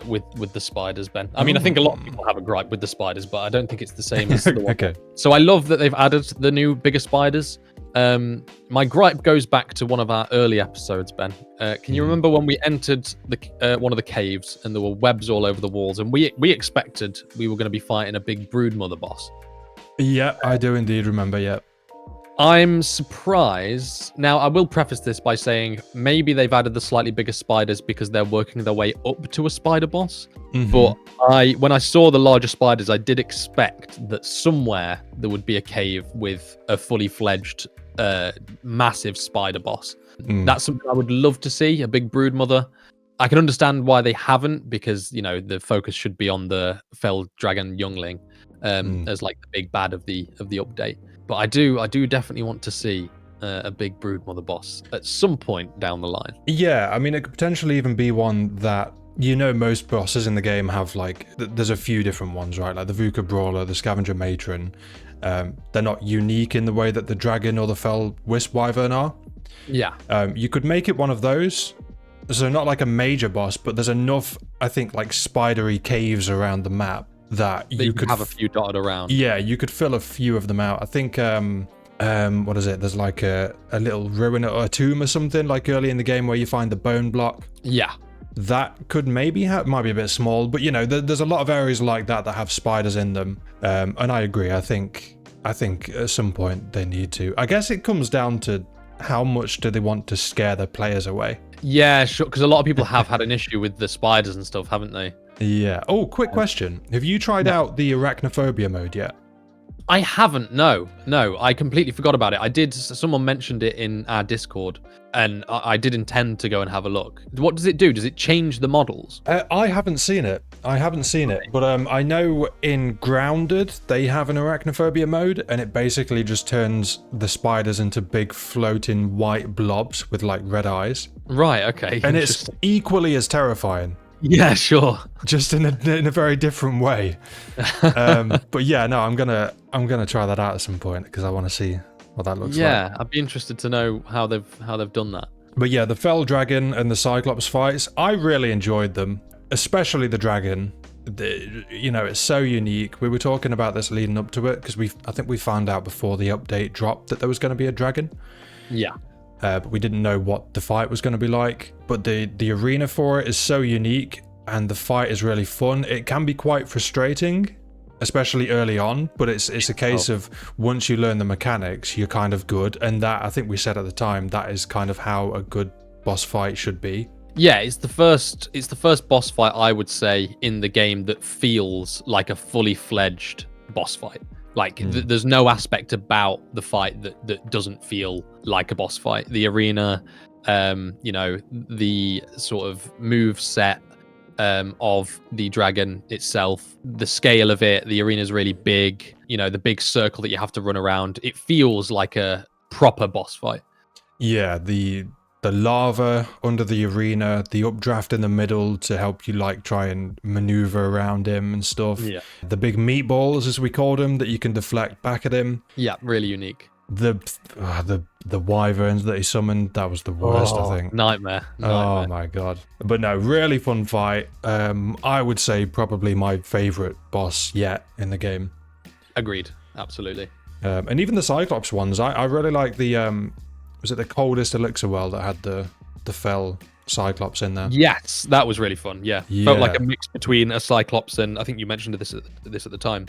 with the spiders, Ben. I mean, I think a lot of people have a gripe with the spiders, but I don't think it's the same as the one. Okay. So I love that they've added the new bigger spiders. My gripe goes back to one of our early episodes, Ben. Can you remember when we entered the one of the caves and there were webs all over the walls, and we expected we were going to be fighting a big broodmother boss? Yeah, I do indeed remember, yeah. I'm surprised. Now, I will preface this by saying maybe they've added the slightly bigger spiders because they're working their way up to a spider boss. But when I saw the larger spiders, I did expect that somewhere there would be a cave with a fully fledged, massive spider boss. That's something I would love to see, a big broodmother. I can understand why they haven't, because, you know, the focus should be on the Fell Dragon Youngling as like the big bad of the update. But I do definitely want to see a big broodmother boss at some point down the line. Yeah, I mean, it could potentially even be one that, you know, most bosses in the game have, like, there's a few different ones, right? Like the VUCA Brawler, the Scavenger Matron. They're not unique in the way that the Dragon or the Fell Wisp Wyvern are. Yeah. You could make it one of those. So not like a major boss, but there's enough, I think, like spidery caves around the map that you could have a few dotted around. Yeah, you could fill a few of them out. I think, what is it? There's like a little ruin or a tomb or something, like early in the game where you find the bone block. Yeah. That could maybe might be a bit small, but you know, there's a lot of areas like that have spiders in them. And I agree. I think at some point they need to. I guess it comes down to how much do they want to scare their players away? Yeah, sure. Because a lot of people have had an issue with the spiders and stuff, haven't they? Yeah. Oh, quick question. Have you tried out the arachnophobia mode yet? I haven't. No, I completely forgot about it. I did. Someone mentioned it in our Discord, and I did intend to go and have a look. What does it do? Does it change the models? I haven't seen it. But I know in Grounded they have an arachnophobia mode, and it basically just turns the spiders into big floating white blobs with like red eyes. Right. Okay. And it's equally as terrifying. Yeah, sure. Just in a very different way. But yeah, no, I'm gonna try that out at some point because I want to see what that looks like. Yeah, I'd be interested to know how they've done that. But yeah, the Fell Dragon and the Cyclops fights, I really enjoyed them, especially the dragon. You know, it's so unique. We were talking about this leading up to it because I think we found out before the update dropped that there was going to be a dragon. Yeah. But we didn't know what the fight was going to be like. But the arena for it is so unique, and the fight is really fun. It can be quite frustrating, especially early on, but it's a case of once you learn the mechanics, you're kind of good. And that, I think we said at the time, that is kind of how a good boss fight should be. Yeah, it's the first boss fight, I would say, in the game that feels like a fully fledged boss fight. Like there's no aspect about the fight that doesn't feel like a boss fight. The arena, the sort of move set of the dragon itself, the scale of it, the arena's really big. The big circle that you have to run around. It feels like a proper boss fight. Yeah, the lava under the arena, the updraft in the middle to help you like try and maneuver around him and stuff. Yeah. The big meatballs, as we called them, that you can deflect back at him. Yeah, really unique. The wyverns that he summoned, that was the worst, I think. Nightmare. Oh my god. But no, really fun fight. I would say probably my favorite boss yet in the game. Agreed. Absolutely. And even the Cyclops ones, I really like the was it the coldest elixir well that had the fell Cyclops in there? Yes, that was really fun. Yeah. Felt like a mix between a Cyclops and I think you mentioned this at the time.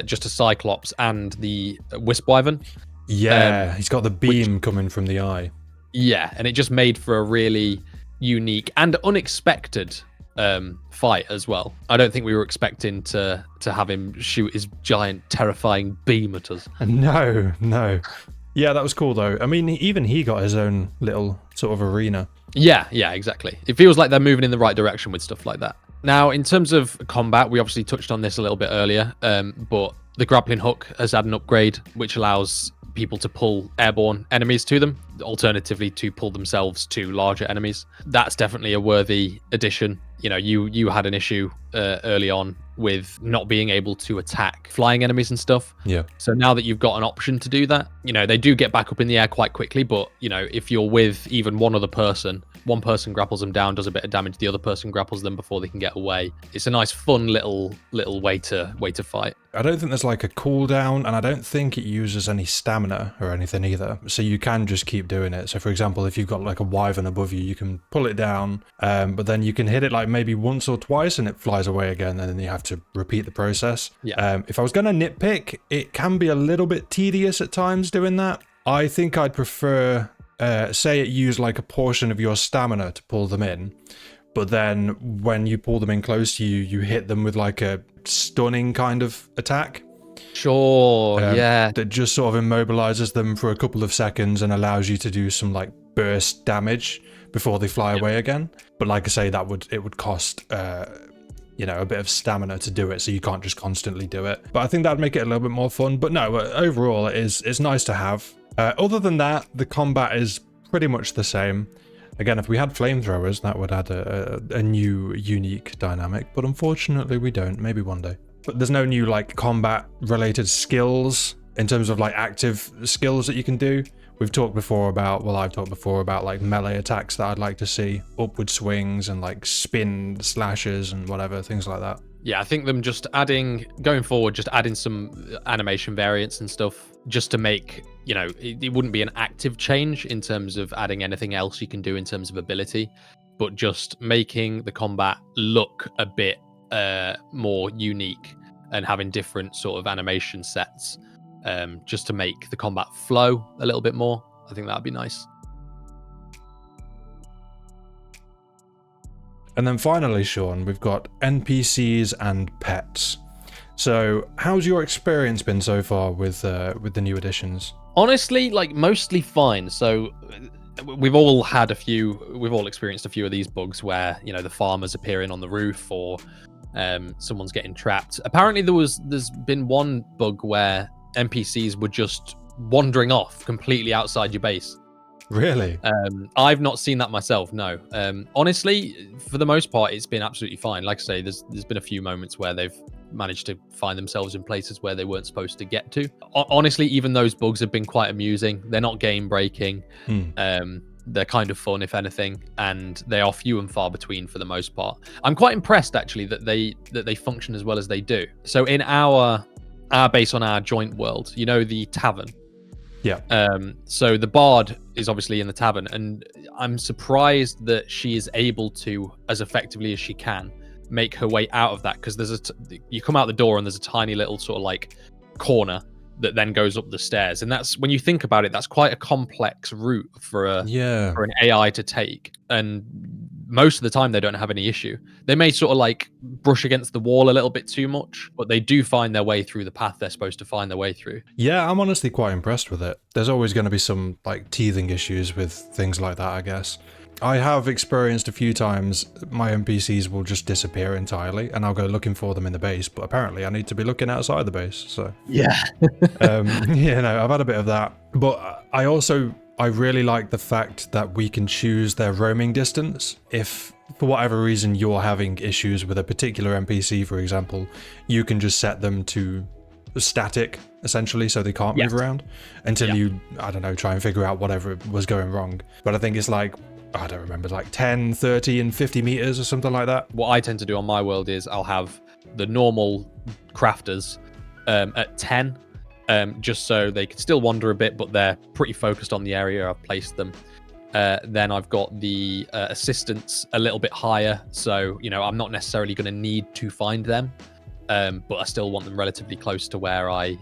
Just a Cyclops and the Wisp Wyvern. Yeah, he's got the beam coming from the eye. Yeah, and it just made for a really unique and unexpected fight as well. I don't think we were expecting to have him shoot his giant, terrifying beam at us. No. Yeah, that was cool though. I mean, even he got his own little sort of arena. Yeah, exactly. It feels like they're moving in the right direction with stuff like that. Now, in terms of combat, we obviously touched on this a little bit earlier, but the grappling hook has had an upgrade, which allows people to pull airborne enemies to them, alternatively to pull themselves to larger enemies. That's definitely a worthy addition. You had an issue early on with not being able to attack flying enemies and stuff. Yeah. So now that you've got an option to do that, they do get back up in the air quite quickly, but if you're with even one other person, one person grapples them down, does a bit of damage, the other person grapples them before they can get away. It's a nice fun little way to fight. I don't think there's like a cooldown, and I don't think it uses any stamina or anything either. So you can just keep doing it. So for example, if you've got like a wyvern above you, you can pull it down, but then you can hit it like maybe once or twice and it flies away again, and then you have to repeat the process. Yeah. If I was going to nitpick, it can be a little bit tedious at times doing that. I think I'd prefer, say it used like a portion of your stamina to pull them in, but then when you pull them in close to you, you hit them with like a stunning kind of attack. Sure, yeah. That just sort of immobilizes them for a couple of seconds and allows you to do some like burst damage before they fly away again. But like I say, it would cost a bit of stamina to do it, so you can't just constantly do it. But I think that'd make it a little bit more fun. But no, overall it's nice to have. Other than that, the combat is pretty much the same. Again, if we had flamethrowers, that would add a new, unique dynamic, but unfortunately we don't. Maybe one day. But there's no new like combat-related skills in terms of like active skills that you can do. I've talked before about like melee attacks that I'd like to see, upward swings and like spin slashes and whatever, things like that. Yeah, I think them just going forward, just adding some animation variants and stuff, just to make, it wouldn't be an active change in terms of adding anything else you can do in terms of ability, but just making the combat look a bit more unique and having different sort of animation sets, just to make the combat flow a little bit more. I think that'd be nice. And then finally, Sean, we've got NPCs and pets. So how's your experience been so far with the new additions? Honestly, like mostly fine. So we've all experienced a few of these bugs where, the farmer's appearing on the roof or someone's getting trapped. Apparently there's been one bug where NPCs were just wandering off completely outside your base. Really? I've not seen that myself, no. Honestly, for the most part, it's been absolutely fine. Like I say, there's been a few moments where they've managed to find themselves in places where they weren't supposed to get to. Honestly, even those bugs have been quite amusing. They're not game breaking. They're kind of fun, if anything, and they are few and far between for the most part. I'm quite impressed, actually, that they function as well as they do. So in our base on our joint world, the tavern. Yeah. So the bard is obviously in the tavern, and I'm surprised that she is able to, as effectively as she can, make her way out of that, because you come out the door and there's a tiny little sort of like corner that then goes up the stairs, and that's, when you think about it, that's quite a complex route for an AI to take. And most of the time they don't have any issue. They may sort of like brush against the wall a little bit too much, but they do find their way through the path they're supposed to find their way through. Yeah, I'm honestly quite impressed with it. There's always going to be some like teething issues with things like that, I guess. I have experienced a few times my NPCs will just disappear entirely, and I'll go looking for them in the base, but apparently I need to be looking outside the base, so... Yeah. I've had a bit of that. But I really like the fact that we can choose their roaming distance. If, for whatever reason, you're having issues with a particular NPC, for example, you can just set them to static, essentially, so they can't move around until you, I don't know, try and figure out whatever was going wrong. But I think it's like, I don't remember, like 10, 30, and 50 meters or something like that. What I tend to do on my world is I'll have the normal crafters at 10, just so they can still wander a bit, but they're pretty focused on the area I've placed them. Then I've got the assistants a little bit higher, so I'm not necessarily going to need to find them, but I still want them relatively close to where I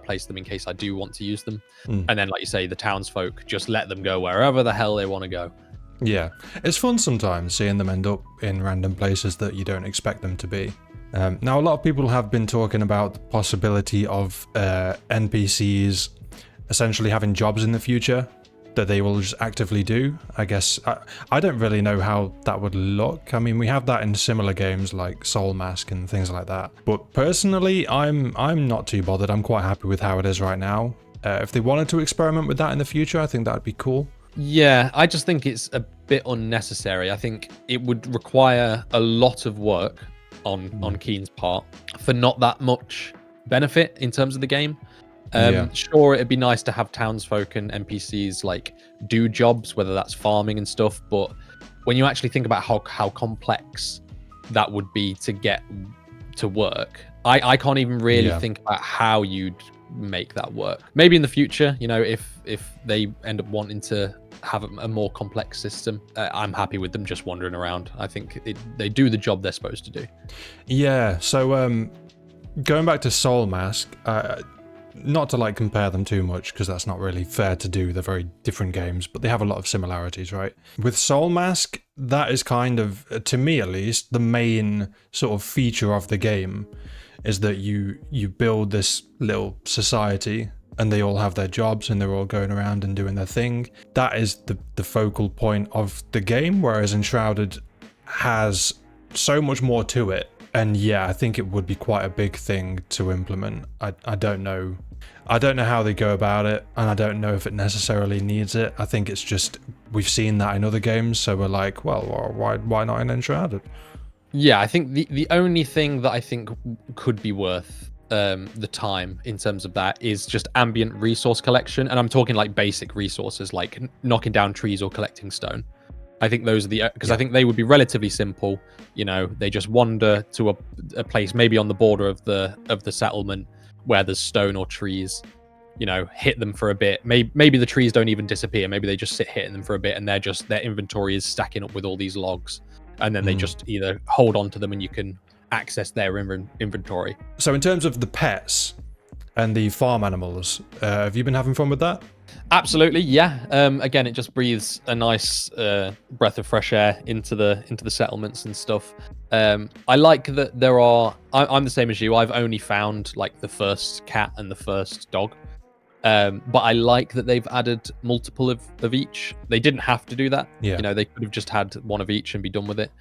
place them in case I do want to use them. And then, like you say, the townsfolk, just let them go wherever the hell they want to go. Yeah, it's fun sometimes seeing them end up in random places that you don't expect them to be. Now, a lot of people have been talking about the possibility of NPCs essentially having jobs in the future that they will just actively do. I guess I don't really know how that would look. I mean, we have that in similar games like Soul Mask and things like that. But personally, I'm not too bothered. I'm quite happy with how it is right now. If they wanted to experiment with that in the future, I think that'd be cool. Yeah, I just think it's a bit unnecessary. I think it would require a lot of work on Keen's part for not that much benefit in terms of the game. Sure, it'd be nice to have townsfolk and NPCs like do jobs, whether that's farming and stuff, but when you actually think about how complex that would be to get to work, I can't even really think about how you'd make that work. Maybe in the future, if they end up wanting to have a more complex system, I'm happy with them just wandering around. I think they do the job they're supposed to do. Yeah, so going back to Soul Mask, not to like compare them too much because that's not really fair to do, they're very different games, but they have a lot of similarities, right? With Soul Mask, that is kind of, to me at least, the main sort of feature of the game is that you build this little society and they all have their jobs and they're all going around and doing their thing. That is the focal point of the game, whereas Enshrouded has so much more to it. And yeah, I think it would be quite a big thing to implement. I don't know. I don't know how they go about it, and I don't know if it necessarily needs it. I think it's just, we've seen that in other games, so we're like, well, why not in Enshrouded? Yeah, I think the only thing that I think could be worth the time in terms of that is just ambient resource collection. And I'm talking like basic resources, like knocking down trees or collecting stone. I think those are because I think they would be relatively simple. They just wander to a place maybe on the border of the settlement where there's stone or trees, hit them for a bit. Maybe the trees don't even disappear. Maybe they just sit hitting them for a bit and their inventory is stacking up with all these logs. And then they just either hold on to them and you can access their inventory. So in terms of the pets and the farm animals, have you been having fun with that? Absolutely, yeah. Again, it just breathes a nice breath of fresh air into the settlements and stuff. I like that I'm the same as you. I've only found like the first cat and the first dog. But I like that they've added multiple of each. They didn't have to do that. Yeah. They could have just had one of each and be done with it.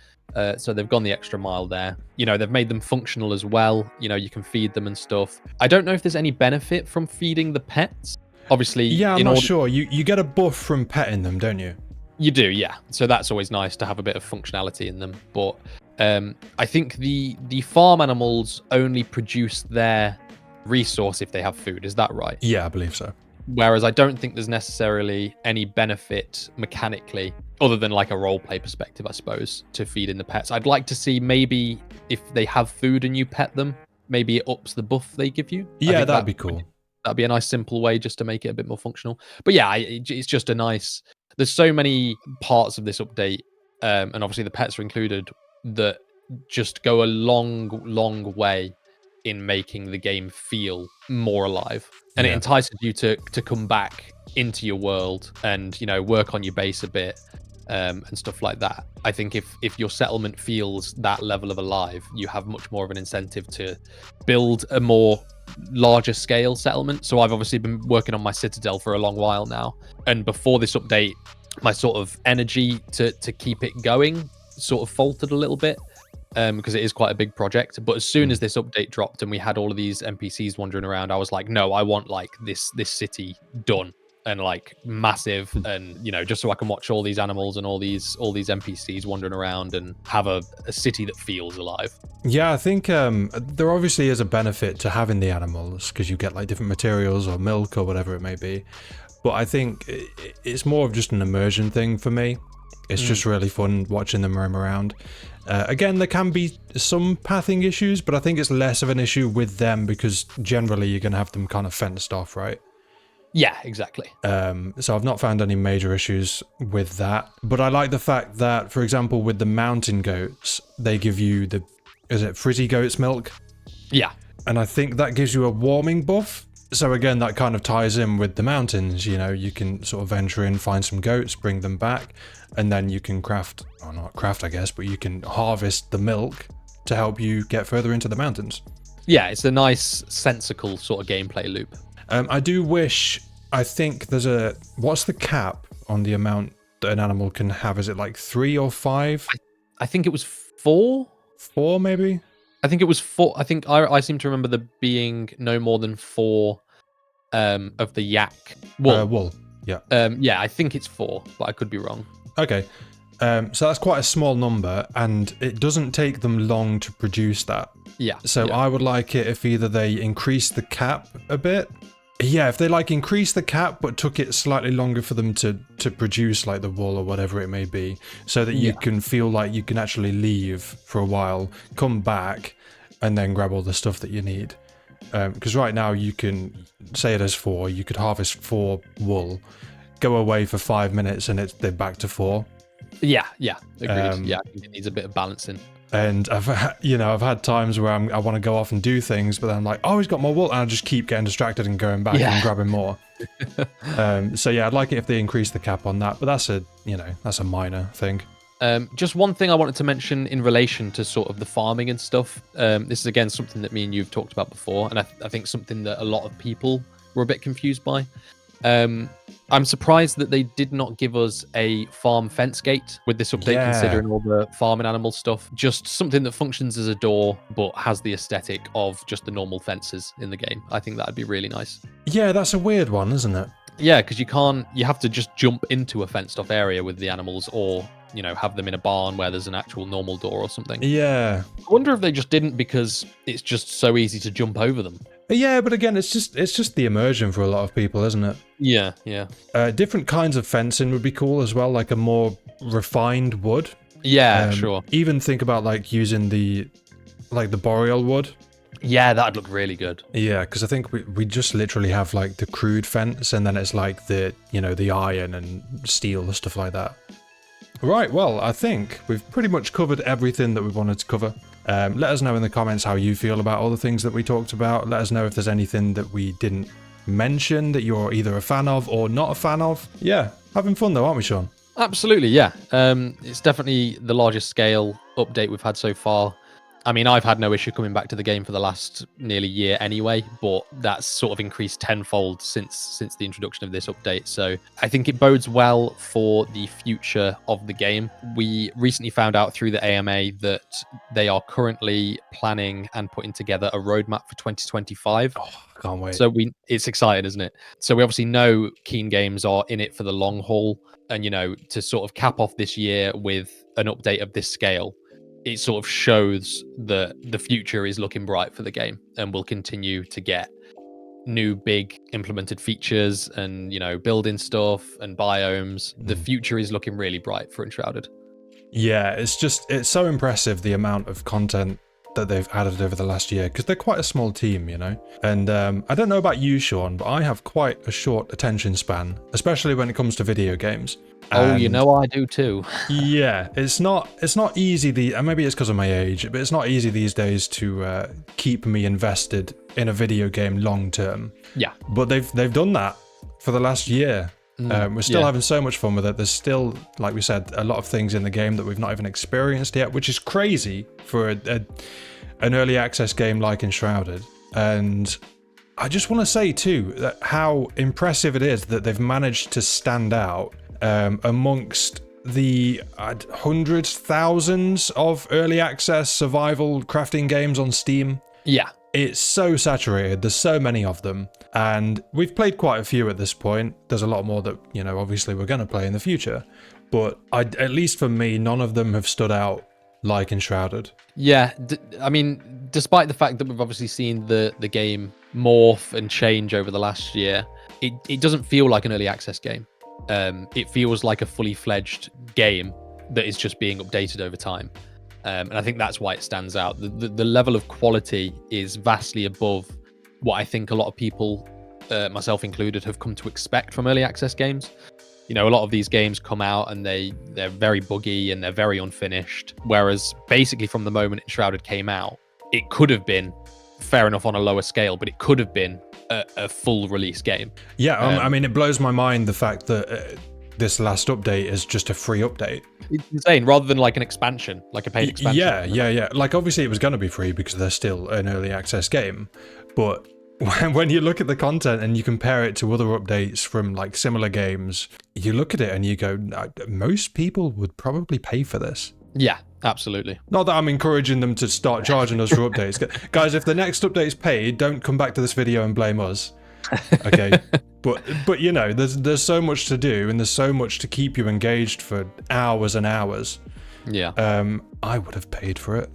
So they've gone the extra mile there. They've made them functional as well. You can feed them and stuff. I don't know if there's any benefit from feeding the pets. Obviously, yeah, I'm not sure. You get a buff from petting them, don't you? You do, yeah. So that's always nice to have a bit of functionality in them. But I think the farm animals only produce their resource if they have food. Is that right? Yeah, I believe so. Whereas I don't think there's necessarily any benefit mechanically, other than like a roleplay perspective, I suppose, to feed in the pets. I'd like to see maybe if they have food and you pet them, maybe it ups the buff they give you. Yeah, that'd be cool. That'd be a nice simple way just to make it a bit more functional. But yeah, it's just a nice... There's so many parts of this update, and obviously the pets are included, that just go a long way in making the game feel more alive. And it entices you to come back into your world and, work on your base a bit. and stuff like that. I think if your settlement feels that level of alive, you have much more of an incentive to build a more larger scale settlement. So I've obviously been working on my citadel for a long while now, and before this update, my sort of energy to keep it going sort of faltered a little bit, because it is quite a big project. But as soon as this update dropped and we had all of these NPCs wandering around, I was like, no, I want like this city done and like massive, and just so I can watch all these animals and all these NPCs wandering around and have a city that feels alive. Yeah, I think there obviously is a benefit to having the animals, because you get like different materials or milk or whatever it may be. But I think it's more of just an immersion thing for me. It's just really fun watching them roam around. Again, there can be some pathing issues, but I think it's less of an issue with them because generally you're going to have them kind of fenced off, right? Yeah, exactly. So I've not found any major issues with that. But I like the fact that, for example, with the mountain goats, they give you is it frizzy goat's milk? Yeah. And I think that gives you a warming buff. So again, that kind of ties in with the mountains. You can sort of venture in, find some goats, bring them back, and then you can not craft, I guess, but you can harvest the milk to help you get further into the mountains. Yeah, it's a nice, sensical sort of gameplay loop. I do wish, I think what's the cap on the amount that an animal can have? Is it like 3 or 5? I think it was 4. 4 maybe? I think it was 4. I think I seem to remember there being no more than 4 of the yak wool. Wool, yeah. Yeah, I think it's 4, but I could be wrong. Okay. So that's quite a small number, and it doesn't take them long to produce that. Yeah. So yeah. I would like it if either they increase the cap a bit. Yeah, if they like increase the cap but took it slightly longer for them to produce like the wool or whatever it may be, so that you can feel like you can actually leave for a while, come back, and then grab all the stuff that you need. Because right now you can say it as 4, you could harvest 4 wool, go away for 5 minutes, and they're back to 4. Yeah, agreed. I think it needs a bit of balancing. And I've had times where I want to go off and do things, but then I'm like, oh, he's got more wool, and I just keep getting distracted and going back and grabbing more. So yeah, I'd like it if they increase the cap on that, but that's a minor thing. Just one thing I wanted to mention in relation to sort of the farming and stuff. This is again something that me and you've talked about before, and I think something that a lot of people were a bit confused by. I'm surprised that they did not give us a farm fence gate with this update, considering all the farming animal stuff. Just something that functions as a door, but has the aesthetic of just the normal fences in the game. I think that'd be really nice. Yeah, that's a weird one, isn't it? Yeah, because you have to just jump into a fenced off area with the animals, or have them in a barn where there's an actual normal door or something. Yeah. I wonder if they just didn't because it's just so easy to jump over them. Yeah, but again, it's just the immersion for a lot of people, isn't it? Yeah. Different kinds of fencing would be cool as well, like a more refined wood. Yeah, sure. Even think about like using the boreal wood. Yeah, that'd look really good. Yeah, because I think we just literally have like the crude fence, and then it's like the iron and steel and stuff like that. Right, well, I think we've pretty much covered everything that we wanted to cover. Let us know in the comments how you feel about all the things that we talked about. Let us know if there's anything that we didn't mention that you're either a fan of or not a fan of. Yeah, having fun though, aren't we, Sean? Absolutely, yeah. It's definitely the largest scale update we've had so far. I mean, I've had no issue coming back to the game for the last nearly year anyway, but that's sort of increased tenfold since the introduction of this update. So I think it bodes well for the future of the game. We recently found out through the AMA that they are currently planning and putting together a roadmap for 2025. Oh, I can't wait. So it's exciting, isn't it? So we obviously know Keen Games are in it for the long haul, and to sort of cap off this year with an update of this scale, it sort of shows that the future is looking bright for the game, and we'll continue to get new big implemented features and building stuff and biomes. The future is looking really bright for Enshrouded. Yeah, it's so impressive the amount of content that they've added over the last year, because they're quite a small team, and I don't know about you, Sean, but I have quite a short attention span, especially when it comes to video games. And I do too. Yeah, it's not easy. And maybe it's because of my age, but it's not easy these days to keep me invested in a video game long term. Yeah, but they've done that for the last year. We're still having so much fun with it. There's still, like we said, a lot of things in the game that we've not even experienced yet, which is crazy for an early access game like Enshrouded. And I just want to say too that how impressive it is that they've managed to stand out amongst the hundreds, thousands of early access survival crafting games on Steam. Yeah. It's so saturated. There's so many of them. And we've played quite a few at this point. There's a lot more that, you know, obviously we're going to play in the future. But at least for me, none of them have stood out like Enshrouded. Yeah. I mean, despite the fact that we've obviously seen the game morph and change over the last year, it doesn't feel like an early access game. It feels like a fully fledged game that is just being updated over time. And I think that's why it stands out. The level of quality is vastly above what I think a lot of people, myself included, have come to expect from early access games. You know, a lot of these games come out and they're very buggy and they're very unfinished. Whereas basically from the moment Enshrouded came out, it could have been, fair enough on a lower scale, but it could have been a full release game. Yeah, I mean, it blows my mind the fact that this last update is just a free update. It's insane, rather than like an expansion, like a paid expansion. Yeah. Like, obviously it was going to be free because they're still an early access game. But when you look at the content and you compare it to other updates from like similar games, you look at it and you go, most people would probably pay for this. Yeah, absolutely. Not that I'm encouraging them to start charging us for updates. Guys, if the next update's paid, don't come back to this video and blame us. Okay. But you know, there's so much to do and there's so much to keep you engaged for hours and hours. Yeah. I would have paid for it.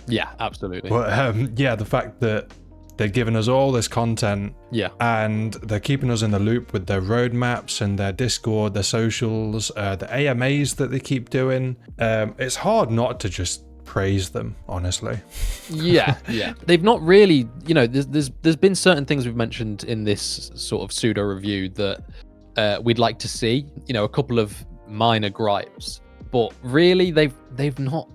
Yeah, absolutely. But yeah, the fact that they're giving us all this content, and they're keeping us in the loop with their roadmaps and their Discord, their socials, the AMAs that they keep doing. It's hard not to just praise them, honestly. Yeah. They've not really, you know, there's been certain things we've mentioned in this sort of pseudo review that we'd like to see. You know, a couple of minor gripes. But really, they've not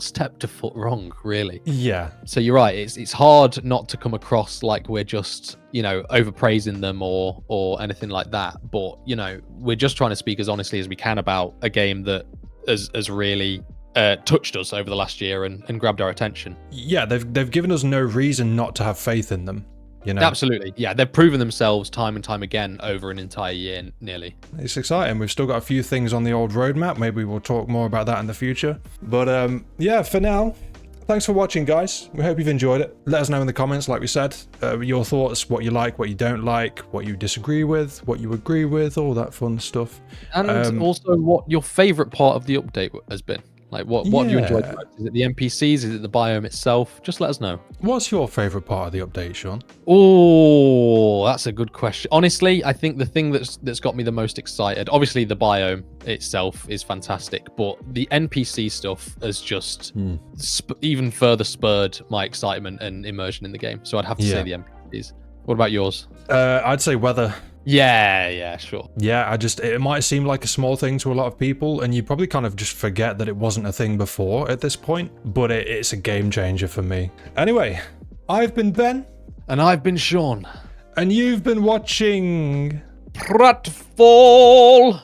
stepped a foot wrong, really. Yeah. So you're right. It's hard not to come across like we're just, you know, overpraising them or anything like that. But you know, we're just trying to speak as honestly as we can about a game that has really touched us over the last year and grabbed our attention. Yeah, they've given us no reason not to have faith in them. You know? Absolutely. Yeah, they've proven themselves time and time again over an entire year, nearly. It's exciting. We've still got a few things on the old roadmap. Maybe we'll talk more about that in the future. But yeah, for now, thanks for watching, guys. We hope you've enjoyed it. Let us know in the comments, like we said, your thoughts, what you like, what you don't like, what you disagree with, what you agree with, all that fun stuff. And also what your favourite part of the update has been. Like, what have you enjoyed most? Is it the NPCs? Is it the biome itself? Just let us know. What's your favourite part of the update, Sean? Oh, that's a good question. Honestly, I think the thing that's got me the most excited, obviously the biome itself is fantastic, but the NPC stuff has just even further spurred my excitement and immersion in the game. So I'd have to say the NPCs. What about yours? I'd say weather. Yeah, sure. Yeah, it might seem like a small thing to a lot of people, and you probably kind of just forget that it wasn't a thing before at this point, but it's a game changer for me. Anyway, I've been Ben. And I've been Sean. And you've been watching Pratfall.